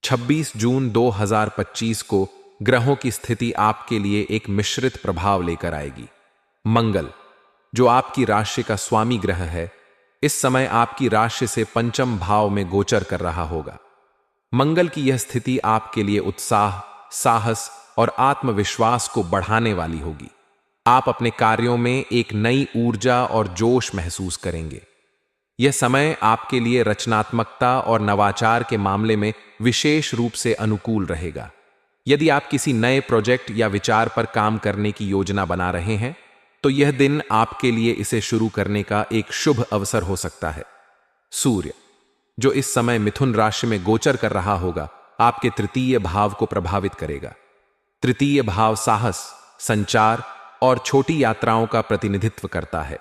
26 जून 2025 को ग्रहों की स्थिति आपके लिए एक मिश्रित प्रभाव लेकर आएगी। मंगल, जो आपकी राशि का स्वामी ग्रह है, इस समय आपकी राशि से पंचम भाव में गोचर कर रहा होगा। मंगल की यह स्थिति आपके लिए उत्साह, साहस और आत्मविश्वास को बढ़ाने वाली होगी। आप अपने कार्यों में एक नई ऊर्जा और जोश महसूस करेंगे। यह समय आपके लिए रचनात्मकता और नवाचार के मामले में विशेष रूप से अनुकूल रहेगा। यदि आप किसी नए प्रोजेक्ट या विचार पर काम करने की योजना बना रहे हैं, तो यह दिन आपके लिए इसे शुरू करने का एक शुभ अवसर हो सकता है। सूर्य, जो इस समय मिथुन राशि में गोचर कर रहा होगा, आपके तृतीय भाव को प्रभावित करेगा। तृतीय भाव साहस, संचार और छोटी यात्राओं का प्रतिनिधित्व करता है।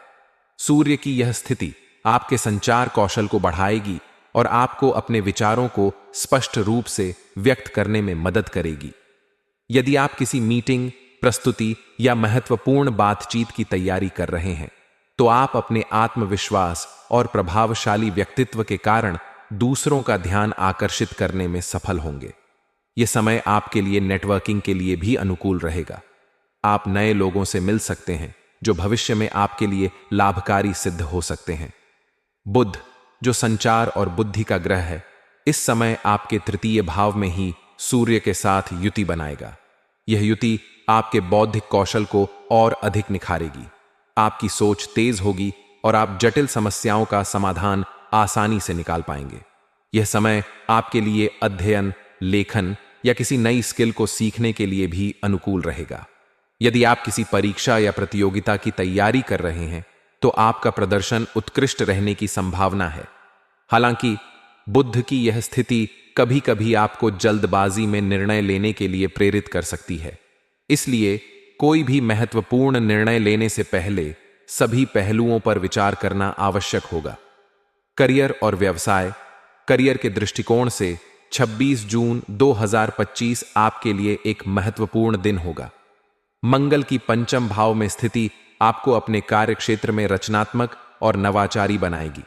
सूर्य की यह स्थिति आपके संचार कौशल को बढ़ाएगी और आपको अपने विचारों को स्पष्ट रूप से व्यक्त करने में मदद करेगी। यदि आप किसी मीटिंग, प्रस्तुति या महत्वपूर्ण बातचीत की तैयारी कर रहे हैं, तो आप अपने आत्मविश्वास और प्रभावशाली व्यक्तित्व के कारण दूसरों का ध्यान आकर्षित करने में सफल होंगे। यह समय आपके लिए नेटवर्किंग के लिए भी अनुकूल रहेगा। आप नए लोगों से मिल सकते हैं जो भविष्य में आपके लिए लाभकारी सिद्ध हो सकते हैं। बुध, जो संचार और बुद्धि का ग्रह है, इस समय आपके तृतीय भाव में ही सूर्य के साथ युति बनाएगा। यह युति आपके बौद्धिक कौशल को और अधिक निखारेगी। आपकी सोच तेज होगी और आप जटिल समस्याओं का समाधान आसानी से निकाल पाएंगे। यह समय आपके लिए अध्ययन, लेखन या किसी नई स्किल को सीखने के लिए भी अनुकूल रहेगा। यदि आप किसी परीक्षा या प्रतियोगिता की तैयारी कर रहे हैं, तो आपका प्रदर्शन उत्कृष्ट रहने की संभावना है। हालांकि बुध की यह स्थिति कभी कभी आपको जल्दबाजी में निर्णय लेने के लिए प्रेरित कर सकती है। इसलिए कोई भी महत्वपूर्ण निर्णय लेने से पहले सभी पहलुओं पर विचार करना आवश्यक होगा। करियर और व्यवसाय। करियर के दृष्टिकोण से 26 जून 2025 आपके लिए एक महत्वपूर्ण दिन होगा। मंगल की पंचम भाव में स्थिति आपको अपने कार्य क्षेत्र में रचनात्मक और नवाचारी बनाएगी।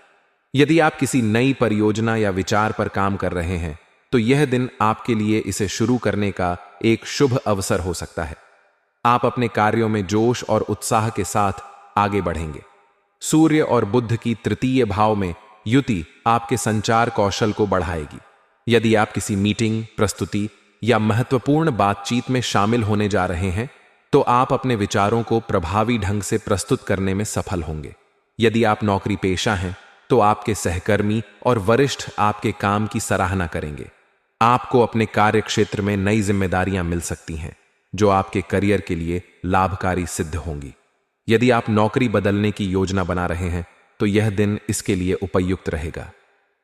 यदि आप किसी नई परियोजना या विचार पर काम कर रहे हैं, तो यह दिन आपके लिए इसे शुरू करने का एक शुभ अवसर हो सकता है। आप अपने कार्यों में जोश और उत्साह के साथ आगे बढ़ेंगे। सूर्य और बुध की तृतीय भाव में युति आपके संचार कौशल को बढ़ाएगी। यदि आप किसी मीटिंग, प्रस्तुति या महत्वपूर्ण बातचीत में शामिल होने जा रहे हैं, तो आप अपने विचारों को प्रभावी ढंग से प्रस्तुत करने में सफल होंगे। यदि आप नौकरी पेशा हैं, तो आपके सहकर्मी और वरिष्ठ आपके काम की सराहना करेंगे। आपको अपने कार्य क्षेत्र में नई जिम्मेदारियां मिल सकती हैं, जो आपके करियर के लिए लाभकारी सिद्ध होंगी। यदि आप नौकरी बदलने की योजना बना रहे हैं, तो यह दिन इसके लिए उपयुक्त रहेगा।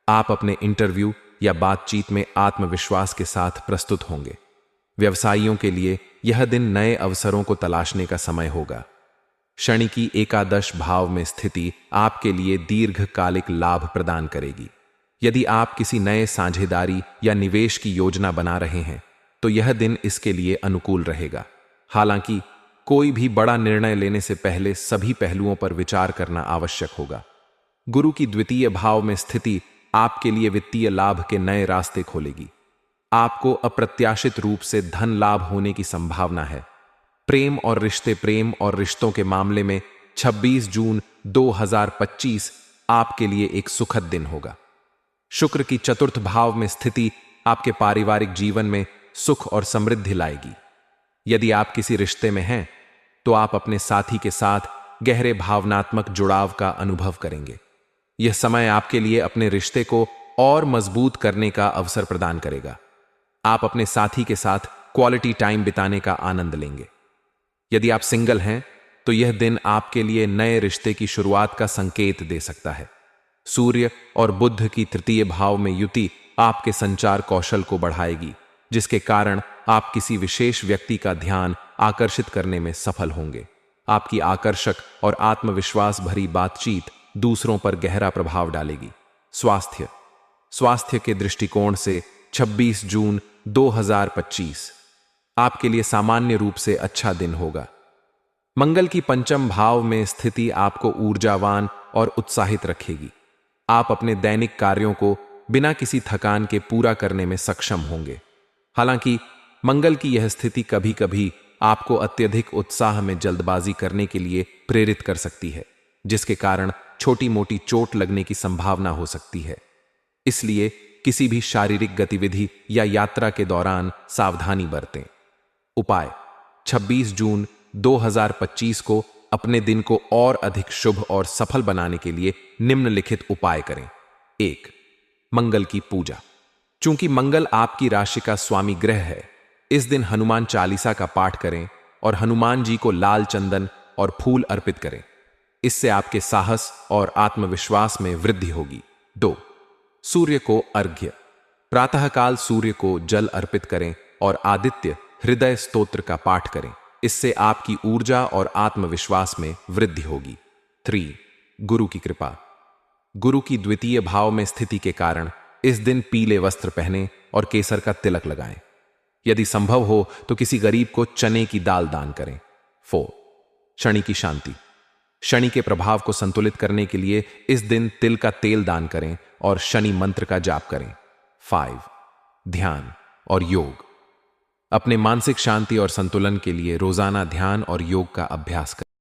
आप अपने इंटरव्यू या बातचीत में आत्मविश्वास के साथ प्रस्तुत होंगे। व्यवसायियों के लिए यह दिन नए अवसरों को तलाशने का समय होगा। शनि की एकादश भाव में स्थिति आपके लिए दीर्घकालिक लाभ प्रदान करेगी। यदि आप किसी नए साझेदारी या निवेश की योजना बना रहे हैं, तो यह दिन इसके लिए अनुकूल रहेगा। हालांकि कोई भी बड़ा निर्णय लेने से पहले सभी पहलुओं पर विचार करना आवश्यक होगा। गुरु की द्वितीय भाव में स्थिति आपके लिए वित्तीय लाभ के नए रास्ते खोलेगी। आपको अप्रत्याशित रूप से धन लाभ होने की संभावना है। प्रेम और रिश्तों के मामले में 26 जून 2025 आपके लिए एक सुखद दिन होगा। शुक्र की चतुर्थ भाव में स्थिति आपके पारिवारिक जीवन में सुख और समृद्धि लाएगी। यदि आप किसी रिश्ते में हैं, तो आप अपने साथी के साथ गहरे भावनात्मक जुड़ाव का अनुभव करेंगे। यह समय आपके लिए अपने रिश्ते को और मजबूत करने का अवसर प्रदान करेगा। आप अपने साथी के साथ क्वालिटी टाइम बिताने का आनंद लेंगे। यदि आप सिंगल हैं, तो यह दिन आपके लिए नए रिश्ते की शुरुआत का संकेत दे सकता है। सूर्य और बुध की तृतीय भाव में युति आपके संचार कौशल को बढ़ाएगी, जिसके कारण आप किसी विशेष व्यक्ति का ध्यान आकर्षित करने में सफल होंगे। आपकी आकर्षक और आत्मविश्वास भरी बातचीत दूसरों पर गहरा प्रभाव डालेगी। स्वास्थ्य के दृष्टिकोण से 26 जून 2025 आपके लिए सामान्य रूप से अच्छा दिन होगा। मंगल की पंचम भाव में स्थिति आपको ऊर्जावान और उत्साहित रखेगी। आप अपने दैनिक कार्यों को बिना किसी थकान के पूरा करने में सक्षम होंगे। हालांकि मंगल की यह स्थिति कभी कभी आपको अत्यधिक उत्साह में जल्दबाजी करने के लिए प्रेरित कर सकती है, जिसके कारण छोटी मोटी चोट लगने की संभावना हो सकती है। इसलिए किसी भी शारीरिक गतिविधि या यात्रा के दौरान सावधानी बरतें। उपाय: 26 जून 2025 को अपने दिन को और अधिक शुभ और सफल बनाने के लिए निम्नलिखित उपाय करें। 1. मंगल की पूजा। चूंकि मंगल आपकी राशि का स्वामी ग्रह है, इस दिन हनुमान चालीसा का पाठ करें और हनुमान जी को लाल चंदन और फूल अर्पित करें। इससे आपके साहस और आत्मविश्वास में वृद्धि होगी। 2. सूर्य को अर्घ्य। प्रातःकाल सूर्य को जल अर्पित करें और आदित्य हृदय स्तोत्र का पाठ करें। इससे आपकी ऊर्जा और आत्मविश्वास में वृद्धि होगी। 3. गुरु की कृपा। गुरु की द्वितीय भाव में स्थिति के कारण इस दिन पीले वस्त्र पहनें और केसर का तिलक लगाएं। यदि संभव हो तो किसी गरीब को चने की दाल दान करें। 4. शनि की शांति। शनि के प्रभाव को संतुलित करने के लिए इस दिन तिल का तेल दान करें और शनि मंत्र का जाप करें। 5. ध्यान और योग। अपने मानसिक शांति और संतुलन के लिए रोजाना ध्यान और योग का अभ्यास करें।